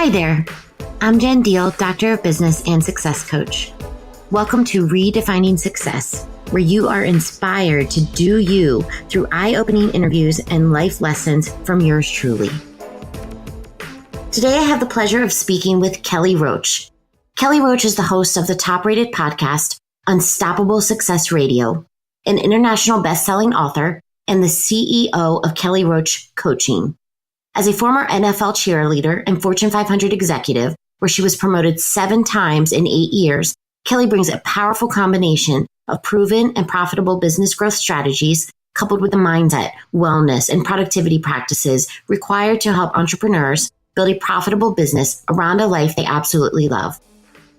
Hi there. I'm Jen Deal, Doctor of Business and Success Coach. Welcome to Redefining Success, where you are inspired to do you through eye-opening interviews and life lessons from yours truly. Today, I have the pleasure of speaking with Kelly Roach. Kelly Roach is the host of the top-rated podcast, Unstoppable Success Radio, an international best-selling author, and the CEO of Kelly Roach Coaching. As a former NFL cheerleader and Fortune 500 executive, where she was promoted 7 times in 8 years, Kelly brings a powerful combination of proven and profitable business growth strategies coupled with the mindset, wellness, and productivity practices required to help entrepreneurs build a profitable business around a life they absolutely love.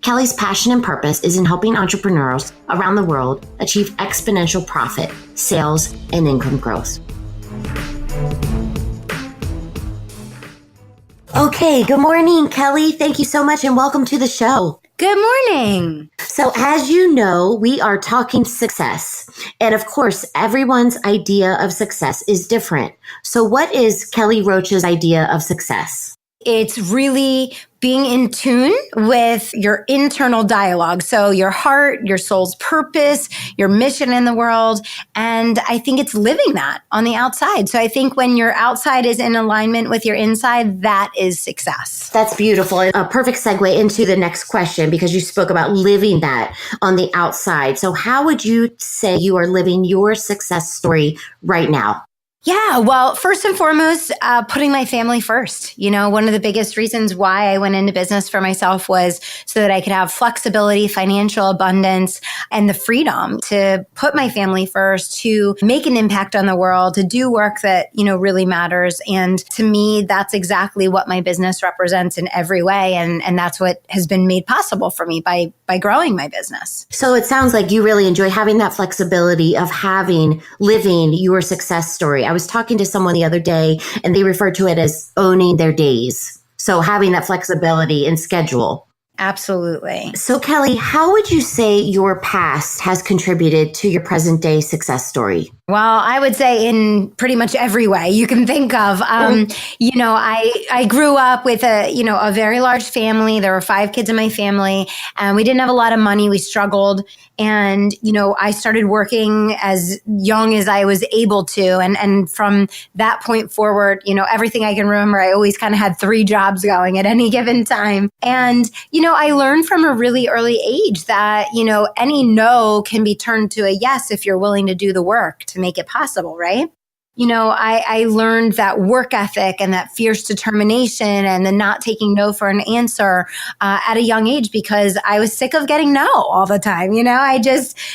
Kelly's passion and purpose is in helping entrepreneurs around the world achieve exponential profit, sales, and income growth. Okay, good morning, Kelly. Thank you so much and welcome to the show. Good morning. So as you know, we are talking success. And of course, everyone's idea of success is different. So what is Kelly Roach's idea of success? It's really being in tune with your internal dialogue. So your heart, your soul's purpose, your mission in the world. And I think it's living that on the outside. So I think when your outside is in alignment with your inside, that is success. That's beautiful. A perfect segue into the next question, because you spoke about living that on the outside. So how would you say you are living your success story right now? Yeah, well, first and foremost, putting my family first. You know, one of the biggest reasons why I went into business for myself was so that I could have flexibility, financial abundance, and the freedom to put my family first, to make an impact on the world, to do work that, you know, really matters. And to me, that's exactly what my business represents in every way. And that's what has been made possible for me by growing my business. So it sounds like you really enjoy having that flexibility of living your success story. I was talking to someone the other day and they referred to it as owning their days. So having that flexibility and schedule. Absolutely. So Kelly, how would you say your past has contributed to your present day success story? Well, I would say in pretty much every way you can think of. You know, I grew up with a very large family. There were 5 kids in my family, and we didn't have a lot of money. We struggled. And, you know, I started working as young as I was able to. And from that point forward, you know, everything I can remember, I always kind of had 3 jobs going at any given time. And, you know, I learned from a really early age that, you know, any no can be turned to a yes if you're willing to do the work to make it possible, right? You know, I learned that work ethic and that fierce determination and the not taking no for an answer at a young age, because I was sick of getting no all the time. You know,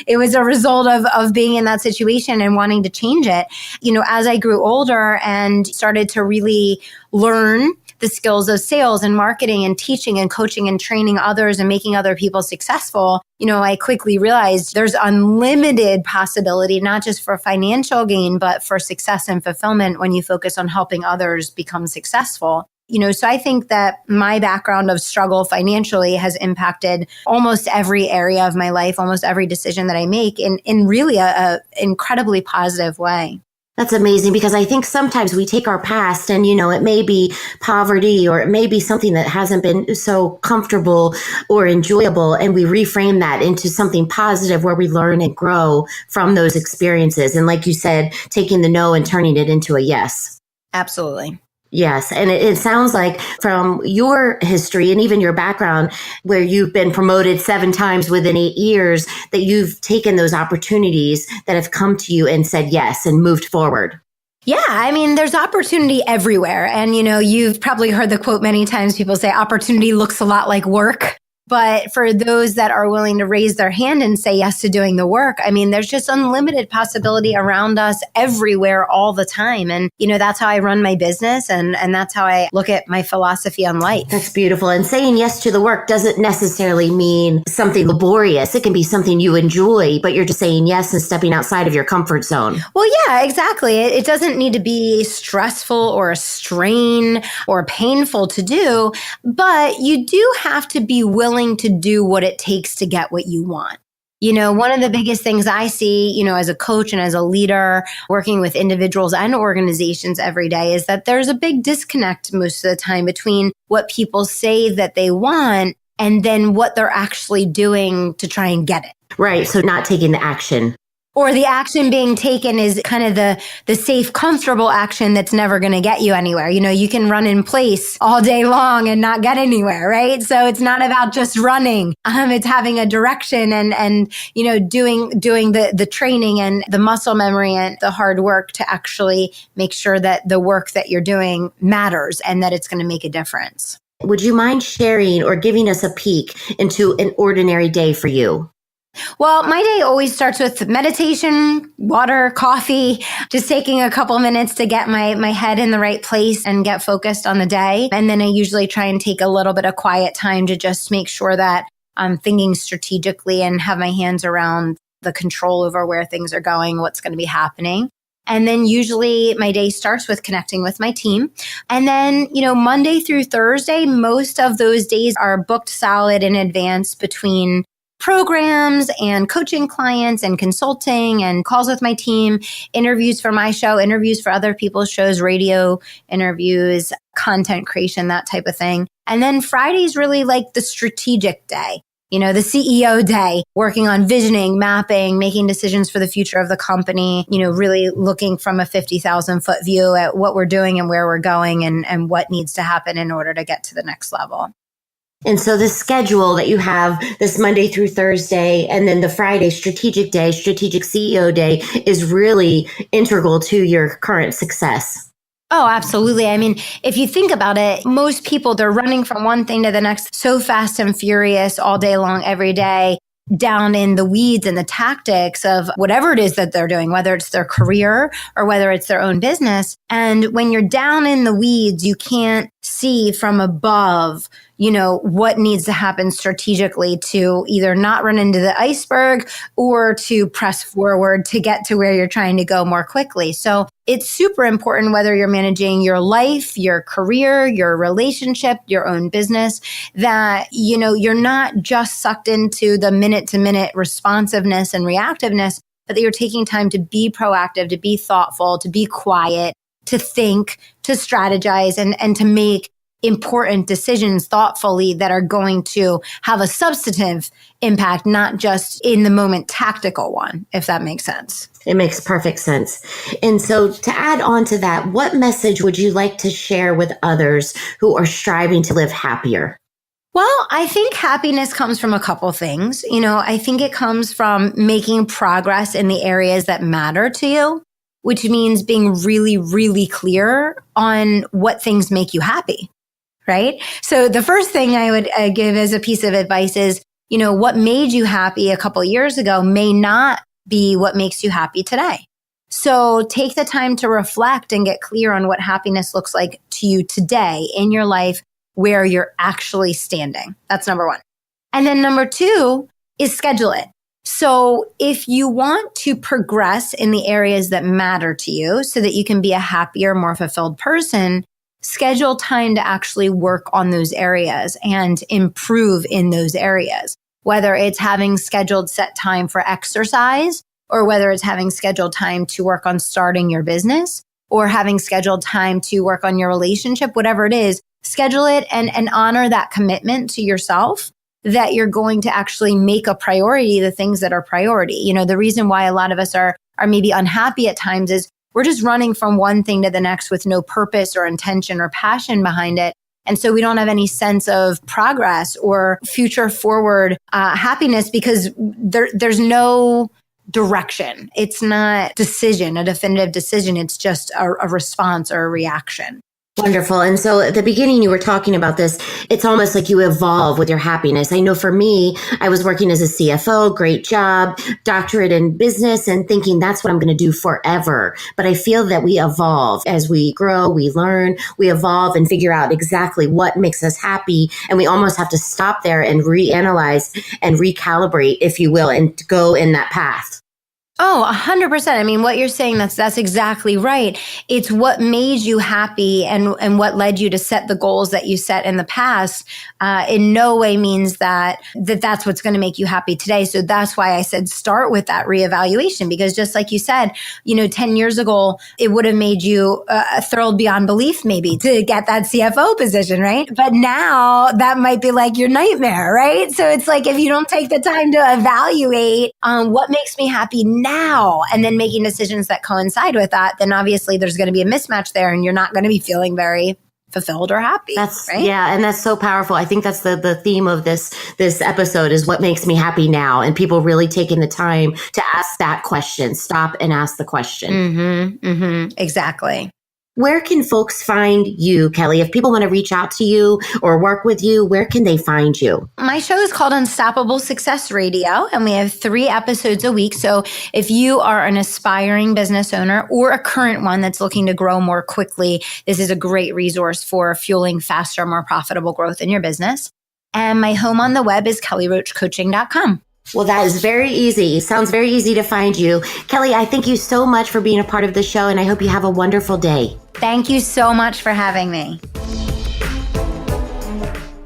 it was a result of being in that situation and wanting to change it. You know, as I grew older and started to really learn the skills of sales and marketing and teaching and coaching and training others and making other people successful, you know, I quickly realized there's unlimited possibility, not just for financial gain, but for success and fulfillment when you focus on helping others become successful. You know, so I think that my background of struggle financially has impacted almost every area of my life, almost every decision that I make in really a incredibly positive way. That's amazing, because I think sometimes we take our past and, you know, it may be poverty or it may be something that hasn't been so comfortable or enjoyable, and we reframe that into something positive where we learn and grow from those experiences. And like you said, taking the no and turning it into a yes. Absolutely. Yes. And it sounds like from your history and even your background, where you've been promoted 7 times within 8 years, that you've taken those opportunities that have come to you and said yes and moved forward. Yeah, I mean, there's opportunity everywhere. And, you know, you've probably heard the quote many times. People say opportunity looks a lot like work. But for those that are willing to raise their hand and say yes to doing the work, I mean, there's just unlimited possibility around us everywhere all the time. And, you know, that's how I run my business. And that's how I look at my philosophy on life. That's beautiful. And saying yes to the work doesn't necessarily mean something laborious. It can be something you enjoy, but you're just saying yes and stepping outside of your comfort zone. Well, yeah, exactly. It doesn't need to be stressful or a strain or painful to do, but you do have to be willing to do what it takes to get what you want. One of the biggest things I see, as a coach and as a leader working with individuals and organizations every day is that there's a big disconnect most of the time between what people say that they want and then what they're actually doing to try and get it. Right. So not taking the action. Or the action being taken is kind of the safe, comfortable action that's never going to get you anywhere. You can run in place all day long and not get anywhere, right? So it's not about just running. It's having a direction and doing the training and the muscle memory and the hard work to actually make sure that the work that you're doing matters and that it's going to make a difference. Would you mind sharing or giving us a peek into an ordinary day for you? Well, my day always starts with meditation, water, coffee, just taking a couple minutes to get my head in the right place and get focused on the day. And then I usually try and take a little bit of quiet time to just make sure that I'm thinking strategically and have my hands around the control over where things are going, what's going to be happening. And then usually my day starts with connecting with my team. And then, Monday through Thursday, most of those days are booked solid in advance between programs and coaching clients and consulting and calls with my team, interviews for my show, interviews for other people's shows, radio interviews, content creation, that type of thing. And then Friday's really like the strategic day, the CEO day, working on visioning, mapping, making decisions for the future of the company, really looking from a 50,000 foot view at what we're doing and where we're going and what needs to happen in order to get to the next level. And so the schedule that you have this Monday through Thursday and then the Friday strategic day, strategic CEO day is really integral to your current success. Oh, absolutely. I mean, if you think about it, most people, they're running from one thing to the next so fast and furious all day long, every day, down in the weeds and the tactics of whatever it is that they're doing, whether it's their career or whether it's their own business. And when you're down in the weeds, you can't see from above, what needs to happen strategically to either not run into the iceberg or to press forward to get to where you're trying to go more quickly. So it's super important whether you're managing your life, your career, your relationship, your own business, that, you're not just sucked into the minute-to-minute responsiveness and reactiveness, but that you're taking time to be proactive, to be thoughtful, to be quiet, to think, to strategize, and to make important decisions thoughtfully that are going to have a substantive impact, not just in the moment tactical one, if that makes sense. It makes perfect sense. And so to add on to that, what message would you like to share with others who are striving to live happier? Well, I think happiness comes from a couple things. I think it comes from making progress in the areas that matter to you, which means being really, really clear on what things make you happy. Right? So the first thing I would give as a piece of advice is, what made you happy a couple of years ago may not be what makes you happy today. So take the time to reflect and get clear on what happiness looks like to you today in your life, where you're actually standing. That's number one. And then number two is schedule it. So if you want to progress in the areas that matter to you so that you can be a happier, more fulfilled person, schedule time to actually work on those areas and improve in those areas, whether it's having scheduled set time for exercise or whether it's having scheduled time to work on starting your business or having scheduled time to work on your relationship, whatever it is, schedule it and honor that commitment to yourself that you're going to actually make a priority the things that are priority. The reason why a lot of us are maybe unhappy at times is we're just running from one thing to the next with no purpose or intention or passion behind it. And so we don't have any sense of progress or future forward happiness because there's no direction. It's not a definitive decision. It's just a response or a reaction. Wonderful. And so at the beginning, you were talking about this. It's almost like you evolve with your happiness. I know for me, I was working as a CFO, great job, doctorate in business, and thinking that's what I'm going to do forever. But I feel that we evolve as we grow, we learn, we evolve and figure out exactly what makes us happy. And we almost have to stop there and reanalyze and recalibrate, if you will, and go in that path. Oh, 100%. I mean, what you're saying, that's exactly right. It's what made you happy and what led you to set the goals that you set in the past. In no way means that's what's going to make you happy today. So that's why I said start with that reevaluation, because just like you said, 10 years ago, it would have made you thrilled beyond belief maybe to get that CFO position, right? But now that might be like your nightmare, right? So it's like if you don't take the time to evaluate what makes me happy now, and then making decisions that coincide with that, then obviously there's going to be a mismatch there and you're not going to be feeling very fulfilled or happy. Right? Yeah. And that's so powerful. I think that's the theme of this episode is what makes me happy now. And people really taking the time to ask that question, stop and ask the question. Exactly. Where can folks find you, Kelly? If people want to reach out to you or work with you, where can they find you? My show is called Unstoppable Success Radio, and we have 3 episodes a week. So if you are an aspiring business owner or a current one that's looking to grow more quickly, this is a great resource for fueling faster, more profitable growth in your business. And my home on the web is kellyroachcoaching.com. Well, that is very easy. Sounds very easy to find you. Kelly, I thank you so much for being a part of the show, and I hope you have a wonderful day. Thank you so much for having me.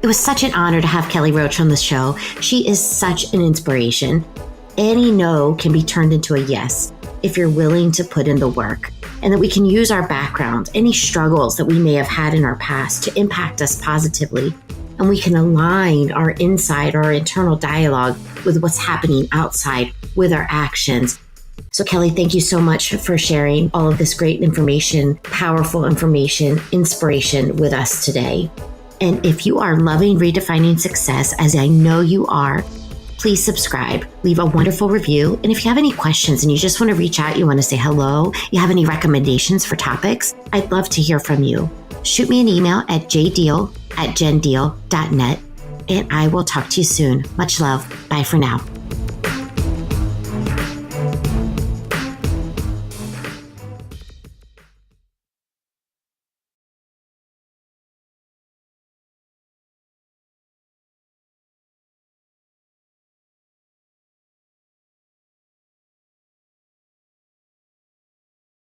It was such an honor to have Kelly Roach on the show. She is such an inspiration. Any no can be turned into a yes if you're willing to put in the work, and that we can use our background, any struggles that we may have had in our past, to impact us positively. And we can align our inside, our internal dialogue with what's happening outside with our actions. So Kelly, thank you so much for sharing all of this great information, powerful information, inspiration with us today. And if you are loving Redefining Success, as I know you are, please subscribe, leave a wonderful review. And if you have any questions and you just want to reach out, you want to say hello, you have any recommendations for topics, I'd love to hear from you. Shoot me an email at jdeal@jendeal.net, and I will talk to you soon. Much love. Bye for now.